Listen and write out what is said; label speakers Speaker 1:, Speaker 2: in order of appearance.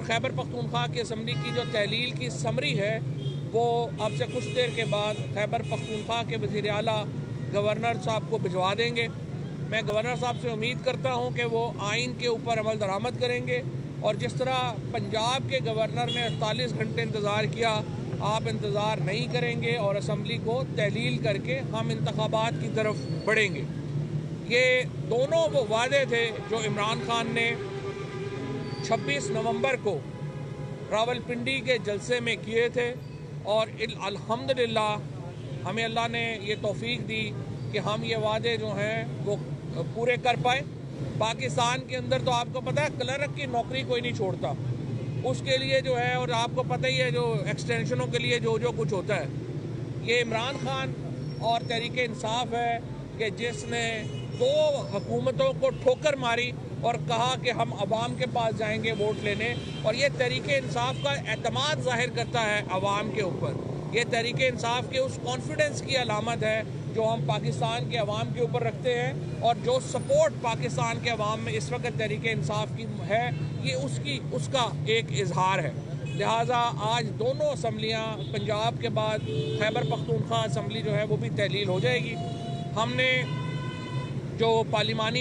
Speaker 1: खैबर पख्तूनख्वा की असम्बली की जो तहलील की समरी है वो अब से कुछ देर के बाद खैबर पख्तूनख्वा के वज़ीर आला गवर्नर साहब को भिजवा देंगे। मैं गवर्नर साहब से उम्मीद करता हूं कि वो आइन के ऊपर अमल दरामद करेंगे और जिस तरह पंजाब के गवर्नर ने 48 घंटे इंतज़ार किया, आप इंतज़ार नहीं करेंगे और असम्बली को तहलील करके हम इंतखाबात की तरफ बढ़ेंगे। ये दोनों वो वादे थे जो इमरान खान ने 26 नवंबर को रावलपिंडी के जलसे में किए थे और अल्हम्दुलिल्लाह हमें अल्लाह ने ये तौफीक दी कि हम ये वादे जो हैं वो पूरे कर पाए। पाकिस्तान के अंदर तो आपको पता है क्लर्क की नौकरी कोई नहीं छोड़ता, उसके लिए जो है, और आपको पता ही है जो एक्सटेंशनों के लिए जो कुछ होता है। ये इमरान खान और तहरीक इंसाफ है कि जिसने दो हुकूमतों को ठोकर मारी और कहा कि हम अवाम के पास जाएंगे वोट लेने, और ये तहरीक इंसाफ का एतमाद जाहिर करता है अवाम के ऊपर। ये तहरीक इंसाफ के उस कॉन्फिडेंस की अलामत है जो हम पाकिस्तान के अवाम के ऊपर रखते हैं, और जो सपोर्ट पाकिस्तान के अवाम में इस वक्त तहरीक इंसाफ की है, ये उसका एक इजहार है। लिहाजा आज दोनों असम्बलियाँ पंजाब के बाद खैबर पख्तूनख्वा असम्बली जो है वो भी तहलील हो जाएगी। हमने जो पार्लिमानी